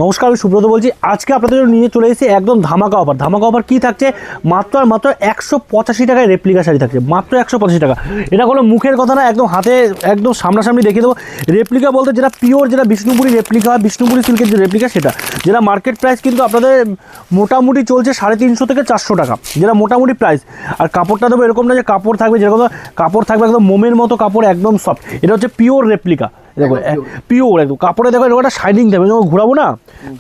নমস্কার, আমি সুব্রত বলছি। আজকে আপনাদের জন্য নিয়ে চলে এসেছি একদম ধামাকা অফার। ধামাকা অফার কী থাকছে? মাত্র আর মাত্র 185 টাকায় রেপ্লিকা শাড়ি থাকছে, মাত্র 185 টাকা। এটা কোনো মুখের কথা না, একদম হাতে একদম সামনাসামনি দেখিয়ে দেবো। রেপ্লিকা বলতে যেটা পিওর, যেটা বিষ্ণুপুরি রেপ্লিকা, বিষ্ণুপুরি সিল্কের যে রেপ্লিকা, সেটা যেটা মার্কেট প্রাইস কিন্তু আপনাদের মোটামুটি চলছে 350 থেকে 400 টাকা, যেটা মোটামুটি প্রাইস। আর কাপড়টা দেবো এরকম না যে কাপড় থাকবে, যেরকম কাপড় থাকবে একদম মোমের মতো কাপড়, একদম সফট। এটা হচ্ছে পিওর রেপ্লিকা। দেখো পিওর একদম কাপড়ে, দেখো এরকম একটা শাইনিং থাকবে। যখন ঘুরাবো না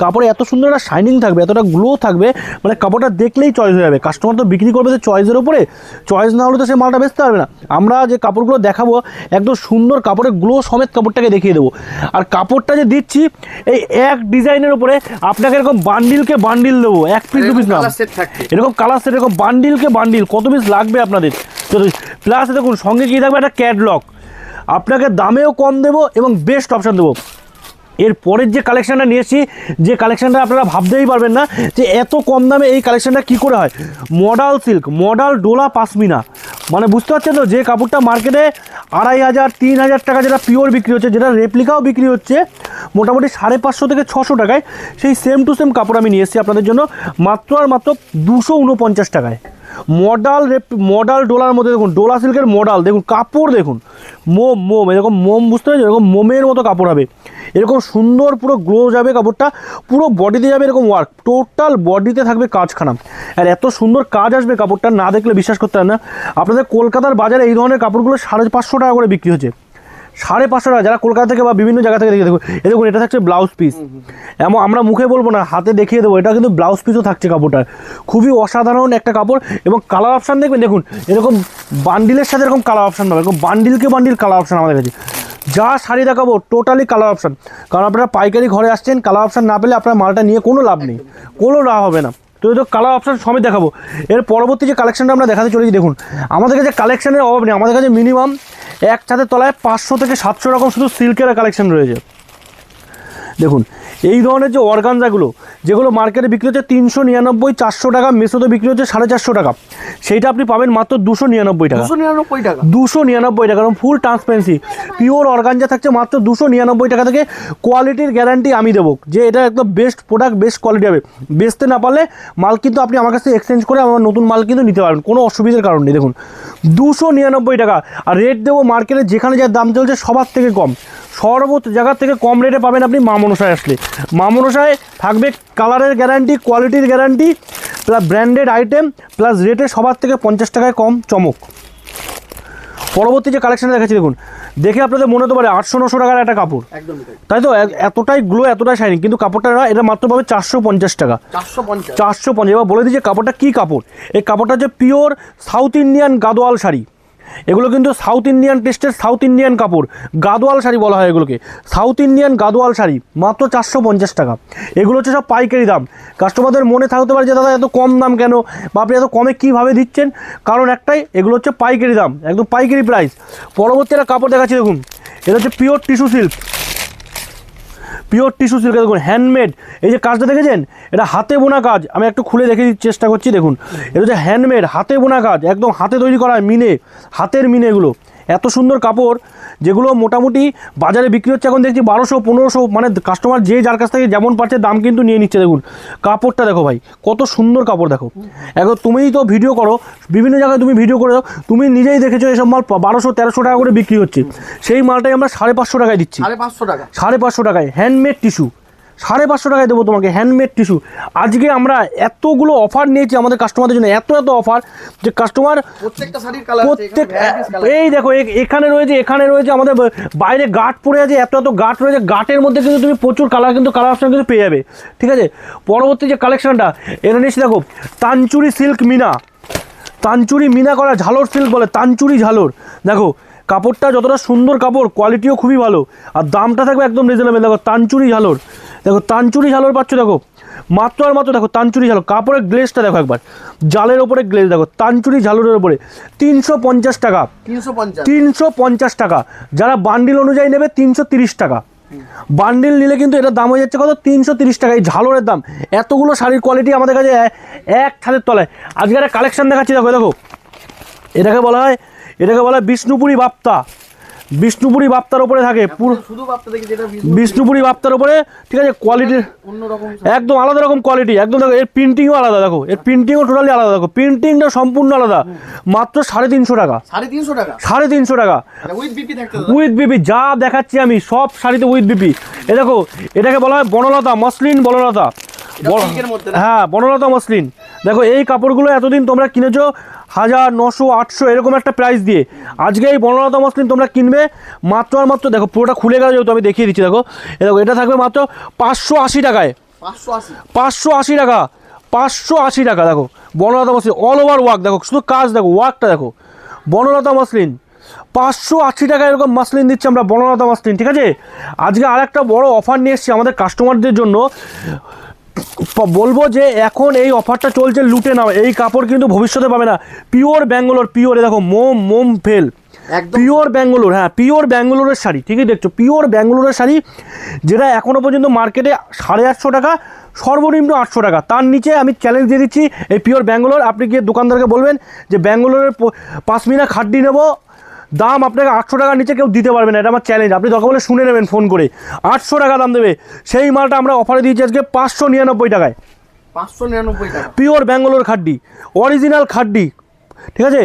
কাপড়ে এত সুন্দর একটা শাইনিং থাকবে, এতটা গ্লো থাকবে, মানে কাপড়টা দেখলেই চয়েস হয়ে যাবে। কাস্টমার তো বিক্রি করবে তো চয়েসের উপরে, চয়েস না হলে তো সে মালটা বেচতে পারবে না। আমরা যে কাপড়গুলো দেখাবো একদম সুন্দর কাপড়ে গ্লো সমেত কাপড়টাকে দেখিয়ে দেবো। আর কাপড়টা যে দিচ্ছি এই এক ডিজাইনের উপরে আপনাকে এরকম বান্ডিলকে বান্ডিল দেবো, এক পিস দু পিস না, এরকম কালার সেট, এরকম বান্ডিলকে বান্ডিল। কত পিস লাগবে আপনাদের? প্লাস দেখুন সঙ্গে কী থাকবে, একটা ক্যাটলগ। আপনাকে দামেও কম দেবো এবং বেস্ট অপশান দেবো। এর পরের যে কালেকশানটা নিয়ে এসেছি, যে কালেকশানটা আপনারা ভাবতেই পারবেন না যে এত কম দামে এই কালেকশানটা কী করে হয়। Modal silk, modal Dola pashmina, মানে বুঝতে পারছেন তো, যে কাপড়টা মার্কেটে 2500 3000 টাকা যেটা পিওর বিক্রি হচ্ছে, যেটা রেপ্লিকাও বিক্রি হচ্ছে মোটামুটি 550 থেকে 600 টাকায়, সেই সেম টু সেম কাপড় আমি নিয়ে এসেছি আপনাদের জন্য মাত্র আর মাত্র 249 টাকায়। মডাল ডোলার মধ্যে দেখুন, ডোলা সিল্কের মডাল দেখুন, কাপড় দেখুন, মোম এরকম মোম, বুঝতে পারছেন, এরকম মোমের মতো কাপড় হবে, এরকম সুন্দর পুরো গ্লো যাবে কাপড়টা, পুরো বডিতে যাবে এরকম ওয়ার্ক, টোটাল বডিতে থাকবে কাজখানা। আর এত সুন্দর কাজ আসবে কাপড়টা, না দেখলে বিশ্বাস করতে পারেন না। আপনাদের কলকাতার বাজারে এই ধরনের কাপড়গুলো 550 টাকা করে বিক্রি হচ্ছে, 550 টাকা। যারা কলকাতা থেকে বা বিভিন্ন জায়গা থেকে দেখে দেখুন, দেখুন এটা থাকছে ব্লাউজ পিস, এমন আমরা মুখে বলবো না, হাতে দেখিয়ে দেবো। এটা কিন্তু ব্লাউজ পিসও থাকছে কাপড়টা, খুবই অসাধারণ একটা কাপড়। এবং কালার অপশান দেখবেন, দেখুন এরকম বান্ডিলের সাথে এরকম কালার অপশান পাবে, এরকম বান্ডিলকে বান্ডিল কালার অপশান আমাদের কাছে। যা শাড়ি দেখাবো টোটালি কালার অপশান, কারণ আপনারা পাইকারি ঘরে আসছেন, কালার অপশান না পেলে আপনার মালটা নিয়ে কোনো লাভ নেই, কোনো লাভ হবে না। তো এই তো কালার অপশান সবই দেখাবো। এর পরবর্তী যে কালেকশানটা আমরা দেখাতে চলেছি, দেখুন আমাদের কাছে কালেকশানের অভাব নেই, আমাদের কাছে মিনিমাম এক ছাদের তলায় 500 থেকে 700 রকম শুধু সিল্কের কালেকশান রয়েছে। দেখুন এই ধরনের যে অর্গানজাগুলো, যেগুলো মার্কেটে বিক্রি হচ্ছে 399 400 টাকা, মেসোতে বিক্রি হচ্ছে 450 টাকা, সেইটা আপনি পাবেন মাত্র 299 টাকা। 299 টাকা, কারণ ফুল ট্রান্সপারেন্সি পিওর অর্গানজা থাকছে মাত্র 299 টাকা থেকে। কোয়ালিটির গ্যারান্টি আমি দেবো যে এটা একদম বেস্ট প্রোডাক্ট, বেস্ট কোয়ালিটি হবে। বেচতে না পারলে মাল কিন্তু আপনি আমার কাছে এক্সচেঞ্জ করে আমার নতুন মাল কিন্তু নিতে পারবেন, কোনো অসুবিধার কারণ নেই। দেখুন 299 টাকা, আর রেট দেবো মার্কেটে যেখানে যার দাম চলছে সবার থেকে কম, সর্বোচ্চ জায়গার থেকে কম রেটে পাবেন আপনি মা মনসায় আসলে। মা মনসায় থাকবে কালারের গ্যারান্টি, কোয়ালিটির guarantee, plus branded item, plus রেটে সবার থেকে 50 টাকায় কম চমক। পরবর্তী যে কালেকশানে দেখাচ্ছি দেখুন, দেখে আপনাদের মনে হতে পারে 800-900 টাকার একটা কাপড়, তাই তো, এতটাই গ্লো, এতটাই শাইনিং, কিন্তু কাপড়টা না, এটা মাত্র পাবে 450 টাকা। 450। এবার বলে দিই যে কাপড়টা কী কাপড়। এই কাপড়টা হচ্ছে pure south Indian Gadwal sari. এগুলো কিন্তু সাউথ ইন্ডিয়ান টেস্টের সাউথ ইন্ডিয়ান কাপড়, গাদোয়াল শাড়ি বলা হয় এগুলোকে, সাউথ ইন্ডিয়ান গাদোয়াল শাড়ি, মাত্র 450 টাকা। এগুলো হচ্ছে সব পাইকারি দাম। কাস্টমারদের মনে থাকতে পারে যে দাদা এত কম দাম কেন, বা আপনি এত কমে কীভাবে দিচ্ছেন, কারণ একটাই, এগুলো হচ্ছে পাইকারি দাম, একদম পাইকারি প্রাইস। পরবর্তী একটা কাপড় দেখাচ্ছি দেখুন, এটা হচ্ছে pure tissue silk, pure tissue silk. দেখুন হ্যান্ডমেড, এই যে কাজটা দেখেছেন, এটা হাতে বোনা কাজ, আমি একটু খুলে দেখে চেষ্টা করছি। দেখুন এটা হচ্ছে হ্যান্ডমেড, হাতে বোনা কাজ, একদম হাতে তৈরি করা মিনে, হাতের মিনে। এগুলো এত সুন্দর কাপড়, যেগুলো মোটামুটি বাজারে বিক্রি হচ্ছে এখন দেখছি 1200-1500, মানে কাস্টমার যে যার কাছ থেকে যেমন পারছে দাম কিন্তু নিয়ে নিচ্ছে। দেখুন কাপড়টা দেখো ভাই, কত সুন্দর কাপড় দেখো। এখন তুমিই তো ভিডিও করো, বিভিন্ন জায়গায় তুমি ভিডিও করে দাও, তুমি নিজেই দেখেছো এইসব মাল 1200-1300 টাকা করে বিক্রি হচ্ছে, সেই মালটাই আমরা 550 টাকায় দিচ্ছি। 550 টাকায় হ্যান্ডমেড টিস্যু, 550 টাকায় দেবো তোমাকে হ্যান্ডমেড টিস্যু। আজকে আমরা এতগুলো অফার নিয়েছি আমাদের কাস্টমারদের জন্য, এত অফার যে কাস্টমার প্রত্যেক, এই দেখো এখানে রয়েছে, এখানে রয়েছে, আমাদের বাইরে গার্ড পড়ে আছে, এত গার্ড রয়েছে, গার্ডের মধ্যে কিন্তু তুমি প্রচুর কালার অপশন কিন্তু পেয়ে যাবে, ঠিক আছে। পরবর্তী যে কালেকশনটা এটা নিয়েছি দেখো, তানচুরি সিল্ক মিনা, তানচুরি মিনা করা, ঝালর সিল্ক বলে, তানচুরি ঝালর। দেখো কাপড়টা যতটা সুন্দর কাপড়, কোয়ালিটিও খুবই ভালো, আর দামটা থাকবে একদম রিজনেবল। দেখো তানচুরি ঝালর, দেখো তানচুরি ঝালর পাচ্ছ, দেখো মাত্র আর মাত্র, দেখো তানচুরি ঝালর, কাপড়ের গ্লেজটা দেখো একবার, জালের ওপরে গ্লেজ দেখো, তানচুরি ঝালরের ওপরে 350 টাকা। 350 টাকা, যারা বান্ডিল অনুযায়ী নেবে 330 টাকা। বান্ডিল নিলে কিন্তু এটার দাম হয়ে যাচ্ছে কত, 330 টাকা। এই ঝালরের দাম, এতগুলো শাড়ির কোয়ালিটি আমাদের কাছে এক ছাদের তলায়। আজকে একটা কালেকশন দেখাচ্ছি, দেখো দেখো, এটাকে বলা হয় বিষ্ণুপুরি বাপ্তা। বিষ্ণুপুরি বাপ্তার উপরে থাকে, পুরো শুধু বাপ্তা দেখি যেটা বিষ্ণুপুরি বাপ্তার উপরে, ঠিক আছে, কোয়ালিটির অন্যরকম একদম আলাদা রকম কোয়ালিটি, একদম দেখো এর প্রিন্টিংও আলাদা, দেখো এর প্রিন্টিংও টোটালি আলাদা, দেখো প্রিন্টিংটা সম্পূর্ণ আলাদা, মাত্র 350 টাকা, 350 টাকা 350 টাকা উইথ বিপি থাকতে উইথ বিপি। যা দেখাচ্ছি আমি সব শাড়িতে উইথ বিপি। এ দেখো এটাকে বলা হয় বনলতা মসলিন, বনলতা, সিল্কের মধ্যে না? হ্যাঁ বনলতা মসলিন। দেখো এই কাপড়গুলো এতদিন তোমরা কিনেছো 1000, 900, 800 এরকম একটা প্রাইস দিয়ে, আজকে এই বনলতা মসলিন তোমরা কিনবে মাত্র আর মাত্র, দেখো পুরোটা খুলে গেল যেহেতু আমি দেখিয়ে দিচ্ছি, দেখো এ দেখো এটা থাকবে মাত্র 580 টাকায়, 580 টাকা, 580 টাকা। দেখো Banalata muslin all over work, দেখো শুধু কাজ, দেখো ওয়ার্কটা দেখো, বনলতা মসলিন 580 টাকা এরকম মাসলিন দিচ্ছি আমরা, বনলতা মসলিন, ঠিক আছে। আজকে আর একটা বড় অফার নিয়ে এসেছি আমাদের কাস্টমারদের জন্য, বলবো যে এখন এই অফারটা চলছে, লুটে নাও, এই কাপড় কিন্তু ভবিষ্যতে পাবে না। পিওর ব্যাঙ্গালোর, পিওর, দেখো মোম ফেল, পিওর ব্যাঙ্গালোর, হ্যাঁ পিওর ব্যাঙ্গালোরের শাড়ি, ঠিকই দেখছো, পিওর ব্যাঙ্গালোরের শাড়ি, যেটা এখনও পর্যন্ত মার্কেটে 850 টাকা, সর্বনিম্ন 800 টাকা, তার নিচে আমি চ্যালেঞ্জ দিয়ে দিচ্ছি এই পিওর ব্যাঙ্গালোর। আপনি গিয়ে দোকানদারকে বলবেন যে ব্যাঙ্গালোরের পাশমিনা খাড্ডি নেবো, দাম আপনাকে 800 টাকার নিচে কেউ দিতে পারবে না, এটা আমার চ্যালেঞ্জ। আপনি দরকার বলে শুনে নেবেন ফোন করে, 800 টাকা দাম দেবে। সেই মালটা আমরা অফারে দিয়েছি আজকে 599 টাকায়, 599 টাকা, পিওর ব্যাঙ্গালোর খাড্ডি, অরিজিনাল খাড্ডি, ঠিক আছে,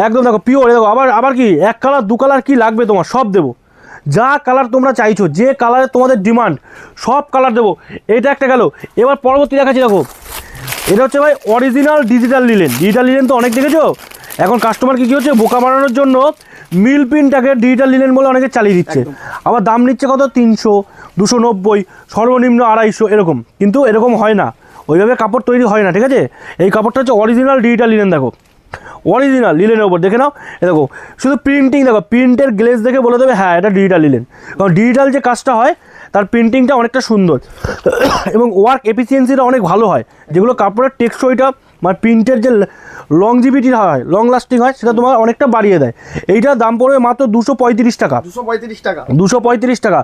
একদম দেখো পিওর। দেখো আবার কি 1 কালার 2 কালার কি লাগবে তোমার, সব দেবো, যা কালার তোমরা চাইছো, যে কালারে তোমাদের ডিমান্ড সব কালার দেবো। এটা একটা গেল। এবার পরবর্তী দেখাচ্ছি, দেখো এটা হচ্ছে ভাই original digital linen. Digital linen তো অনেক দেখেছো, এখন কাস্টমার কী হচ্ছে, বোকা বানানোর জন্য মিল প্রিন্টটাকে ডিজিটাল লিলেন বলে অনেকে চালিয়ে দিচ্ছে, আবার দাম নিচ্ছে কত 300, 290, সর্বনিম্ন 250 এরকম, কিন্তু এরকম হয় না, ওইভাবে কাপড় তৈরি হয় না, ঠিক আছে। এই কাপড়টা হচ্ছে অরিজিনাল ডিজিটাল লিলেন, দেখো অরিজিনাল লিলেনের ওপর দেখে নাও, এ দেখো শুধু প্রিন্টিং, দেখো প্রিন্টের গ্লেজ দেখে বলে দেবে হ্যাঁ এটা ডিজিটাল লিলেন, কারণ ডিজিটাল যে কাজটা হয় তার প্রিন্টিংটা অনেকটা সুন্দর এবং ওয়ার্ক এফিসিয়েন্সিটা অনেক ভালো হয়, যেগুলো কাপড়ের টেকসইটা মানে প্রিন্টের যে লংজিভিটি হয়, লং লাস্টিং হয়, সেটা তোমার অনেকটা বাড়িয়ে দেয়। এইটার দাম পড়বে মাত্র 235 টাকা, 235 টাকা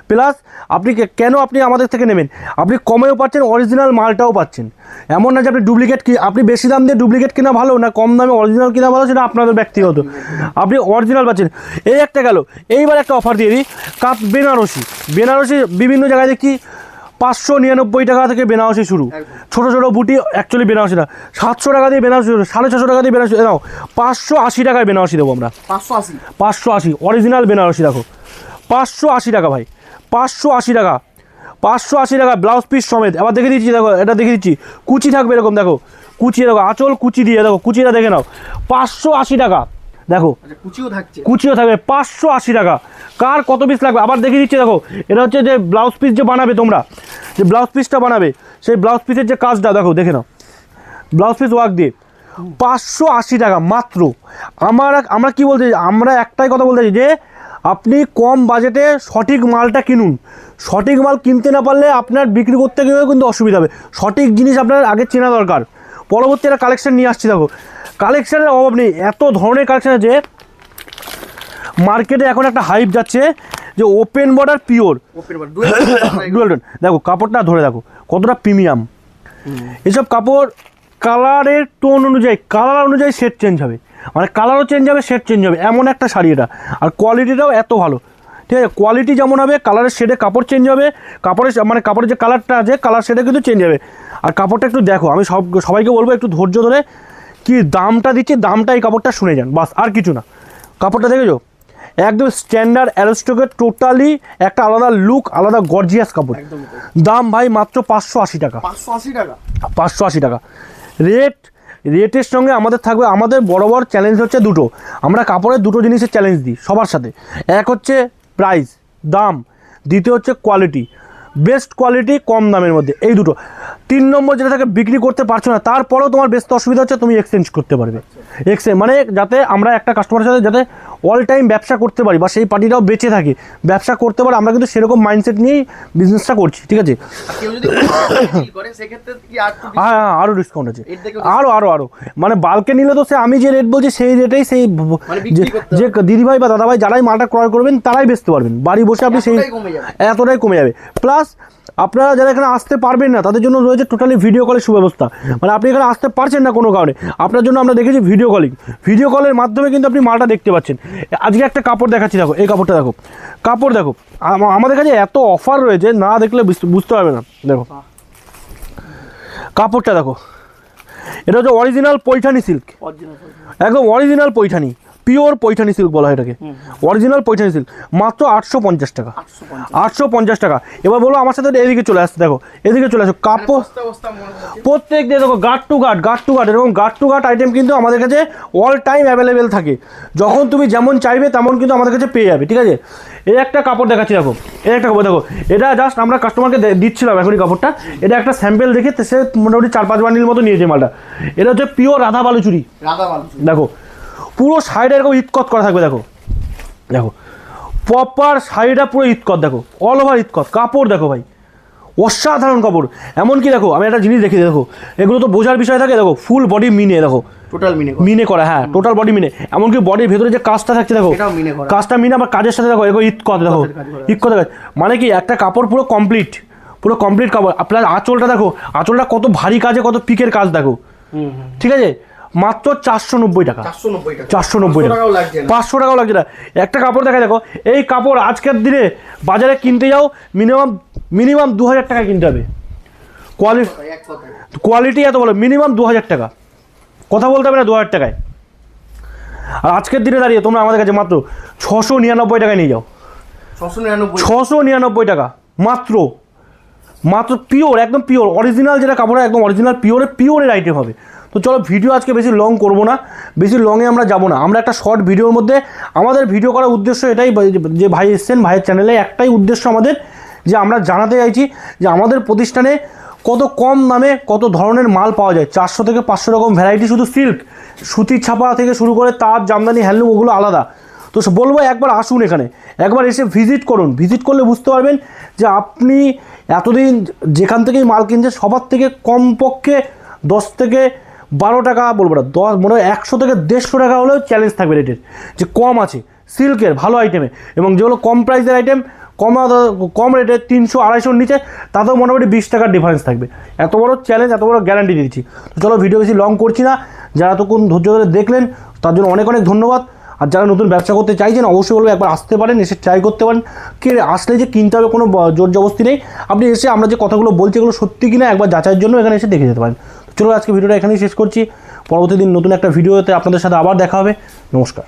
প্লাস। আপনি কেন আপনি আমাদের থেকে নেবেন, আপনি কমেও পাচ্ছেন, অরিজিনাল মালটাও পাচ্ছেন। এমন না যে আপনি ডুপ্লিকেট কি, আপনি বেশি দাম দিয়ে ডুপ্লিকেট কেনা ভালো না কম দামে অরিজিনাল কেনা ভালো, সেটা আপনাদের ব্যক্তিগত, আপনি অরিজিনাল পাচ্ছেন। এই একটা গেল। এইবার একটা অফার দিয়ে দিই, বেনারসি, বেনারসি বিভিন্ন জায়গায় দেখি 599 টাকা থেকে বেনারসি শুরু, ছোটো ছোটো বুটি, অ্যাকচুয়ালি বেনারসি না, 700 টাকা দিয়ে বেনারসি, 650 টাকা দিয়ে বেনারসি, নাও 580 টাকায় বেনারসি দেবো আমরা, 580 অরিজিনাল বেনারসি, দেখো 580 টাকা ভাই, 580 টাকা, 580 টাকা ব্লাউজ পিস সমেত। আবার দেখে দিচ্ছি, দেখো এটা দেখে দিচ্ছি, কুচি থাকবে এরকম, দেখো কুচি, দেখো আঁচল কুচি দিয়ে, দেখো কুচিটা দেখে নাও, 580 টাকা, দেখো কুচিও থাকবে 580 টাকা। কার কত পিস লাগবে আবার দেখিয়ে দিচ্ছি, দেখো এটা হচ্ছে যে ব্লাউজ পিস যে বানাবে, তোমরা যে ব্লাউজ পিসটা বানাবে, সেই ব্লাউজ পিসের যে কাজটা দেখো, দেখে নাও ব্লাউজ পিস ওয়ার্ক দিয়ে 580 টাকা মাত্র। আমরা কি বলতে, আমরা একটাই কথা বলতে চাই যে আপনি কম বাজেটে সঠিক মালটা কিনুন। সঠিক মাল কিনতে না পারলে আপনার বিক্রি করতে গিয়েও কিন্তু অসুবিধা হবে। সঠিক জিনিস আপনার আগে চেনা দরকার। পরবর্তী একটা কালেকশন নিয়ে আসছি, দেখো কালেকশানের অভাব নেই, এত ধরনের কালেকশান আছে। মার্কেটে এখন একটা হাইপ যাচ্ছে যে open border pure dual tone, দেখো কাপড়টা ধরে দেখো কতটা প্রিমিয়াম। এসব কাপড় কালারের টোন অনুযায়ী, কালার অনুযায়ী সেট চেঞ্জ হবে, মানে কালারও চেঞ্জ হবে, সেট চেঞ্জ হবে, এমন একটা শাড়ি এটা। আর কোয়ালিটিটাও এত ভালো, ঠিক আছে, কোয়ালিটি যেমন হবে, কালারের শেডে কাপড় চেঞ্জ হবে, কাপড়ের মানে কাপড়ের যে কালারটা আছে, কালার শেডে কিন্তু চেঞ্জ হবে। আর কাপড়টা একটু দেখো, আমি সবাইকে বলবো একটু ধৈর্য ধরে কি দামটা দিচ্ছি, দামটা এই কাপড়টা শুনে যান, বাস আর কিছু না। কাপড়টা দেখেছো, একদম স্ট্যান্ডার্ড অ্যারোস্টোকের, টোটালি একটা আলাদা লুক, আলাদা গর্জিয়াস কাপড়। দাম ভাই মাত্র 580 টাকা, 580 টাকা। রেটের সঙ্গে আমাদের থাকবে, আমাদের বড় চ্যালেঞ্জ হচ্ছে দুটো, আমরা কাপড়ের দুটো জিনিসের চ্যালেঞ্জ দিই সবার সাথে। এক হচ্ছে প্রাইস, দাম, দ্বিতীয় হচ্ছে কোয়ালিটি, বেস্ট কোয়ালিটি কম দামের মধ্যে, এই দুটো। 3 নম্বর যেটা থাকে বিক্রি করতে পারছো না, তারপরেও তোমার বেস্ট অসুবিধা হচ্ছে, তুমি এক্সচেঞ্জ করতে পারবে। মানে যাতে আমরা একটা কাস্টমারের সাথে যাতে অল টাইম ব্যবসা করতে পারি, বা সেই পার্টিটাও বেঁচে থাকে, ব্যবসা করতে পারে, আমরা কিন্তু সেরকম মাইন্ডসেট নিয়েই বিজনেসটা করছি, ঠিক আছে। হ্যাঁ আরও ডিসকাউন্ট আছে, আরও মানে বাল্কে নিলে তো সে আমি যে রেট বলছি সেই রেটেই, সেই যে দিদিভাই বা দাদাভাই যারাই মালটা ক্রয় করবেন তারাই বেচতে পারবেন, বাড়ি বসে আপনি সেই এতটাই কমে যাবে। প্লাস আপনারা যারা এখানে আসতে পারবেন না তাদের জন্য রয়েছে রয়েছে টোটালি ভিডিও কলের সুব্যবস্থা। মানে আপনি এখানে আসতে পারছেন না কোনো কারণে, আপনার জন্য আমরা দেখেছি ভিডিও কলিং, ভিডিও কলের মাধ্যমে কিন্তু আপনি মালটা দেখতে পাচ্ছেন। আজকে একটা কাপড় দেখাচ্ছি, দেখো এই কাপড়টা দেখো, কাপড় দেখো, আমাদের কাছে এত অফার রয়েছে না দেখলে বুঝতে পারবে না। দেখো কাপড়টা দেখো, এটা হচ্ছে অরিজিনাল পৈঠানি সিল্ক, একদম original Paithani, pure Paithani silk বলা হয় এটাকে, অরিজিনাল পৈঠানি সিল্ক, মাত্র 850 টাকা, 850 টাকা। এবার বলো আমার সাথে এদিকে চলে আসছে, দেখো এদিকে চলে আসো, কাপড় প্রত্যেক দিয়ে দেখো গার্ড টু গার্ড, এরকম গার্ড টু গার্ড আইটেম কিন্তু আমাদের কাছে অল টাইম অ্যাভেলেবেল থাকে, যখন তুমি যেমন চাইবে তেমন কিন্তু আমাদের কাছে পেয়ে যাবে, ঠিক আছে। এই একটা কাপড় দেখাচ্ছি, দেখো এই একটা কাপড়, দেখো এটা জাস্ট আমরা কাস্টমারকে দিচ্ছিলাম এখনই কাপড়টা, এটা একটা স্যাম্পেল দেখে সে মোটামুটি 4-5 বান্ডিল মতো নিয়েছে মালটা। এটা হচ্ছে পিওর রাধা বালুচুরি, দেখো পুরো শাড়িটা এরকম ইটকট করা থাকবে, দেখো দেখো প্রপার শাড়িটা পুরো ইটকট, দেখো অল ওভার ইটকট, কাপড় দেখো ভাই অসাধারণ কাপড়। এমনকি দেখো আমি একটা জিনিস দেখি, দেখো এগুলো তো বোঝার বিষয় থাকে, দেখো ফুল বডি মিনে, দেখো টোটাল মিনে করা, হ্যাঁ টোটাল বডি মিনে, এমনকি বডির ভেতরে যে কাজটা থাকছে দেখো, কাজটা মিনে আবার কাজের সাথে দেখো এরকম ইটকট, দেখো ইটকট, মানে কি একটা কাপড় পুরো কমপ্লিট কাপড়। আপনার আঁচলটা দেখো, আঁচলটা কত ভারী কাজে, কত পিকের কাজ দেখো, ঠিক আছে। মাত্র 490 টাকা, 490 টাকা, 500 টাকাও লাগছে না। একটা কাপড় দেখা, দেখো এই কাপড় আজকের দিনে বাজারে কিনতে যাও মিনিমাম 2000 টাকা কিনতে হবে, কোয়ালিটি এত ভালো, মিনিমাম 2000 টাকা, কথা বলতে হবে না 2000 টাকায়। আর আজকের দিনে দাঁড়িয়ে তোমরা আমাদের কাছে মাত্র 699 টাকায় নিয়ে যাও, 699 টাকা মাত্র পিওর, একদম পিওর অরিজিনাল, যেটা কাপড় একদম অরিজিনাল পিওরের আইটেম হবে। তো চলো ভিডিও আজকে বেশি লং করবো না, বেশি লংয়ে আমরা যাবো না, আমরা একটা শর্ট ভিডিওর মধ্যে, আমাদের ভিডিও করার উদ্দেশ্য এটাই, যে ভাই এসছেন, ভাইয়ের চ্যানেলে একটাই উদ্দেশ্য আমাদের, যে আমরা জানাতে চাইছি যে আমাদের প্রতিষ্ঠানে কত কম দামে কত ধরনের মাল পাওয়া যায়, 400 থেকে 500 রকম ভ্যারাইটি, শুধু সিল্ক, সুতির ছাপা থেকে শুরু করে তাঁত, জামদানি, হ্যান্ডলুম, ওগুলো আলাদা। তো বলবো একবার আসুন এখানে, একবার এসে ভিজিট করুন, ভিজিট করলে বুঝতে পারবেন যে আপনি এতদিন যেখান থেকেই মাল কিনছেন সবার থেকে কমপক্ষে 10 থেকে 12 টাকা, বলবো না 10, মনে হয় 100 থেকে 150 টাকা হলেও চ্যালেঞ্জ থাকবে রেটের, যে কম আছে সিল্কের ভালো আইটেমে, এবং যেগুলো কম প্রাইসের আইটেম, কম রেটে 300-250 নিচে, তাতেও মোটামুটি 20 টাকার ডিফারেন্স থাকবে। এত বড় চ্যালেঞ্জ, এত বড় গ্যারান্টি দিচ্ছি। তো চলো ভিডিও বেশি লং করছি না, যারা এতক্ষণ ধৈর্য ধরে দেখলেন তার জন্য অনেক অনেক ধন্যবাদ। আর যারা নতুন ব্যবসা করতে চাইছেন অবশ্যই বলবো একবার আসতে পারেন, এসে ট্রাই করতে পারেন, কে আসলে যে কিনতে হবে কোনো জোর জবস্তি নেই, আপনি এসে আমরা যে কথাগুলো বলছি এগুলো সত্যি কিনা একবার যাচাইয়ের জন্য এখানে এসে দেখে যেতে পারেন। তো চলো আজকে ভিডিওটা এখানেই শেষ করছি, পরবর্তী দিন নতুন একটা ভিডিওতে আপনাদের সাথে আবার দেখা হবে। নমস্কার।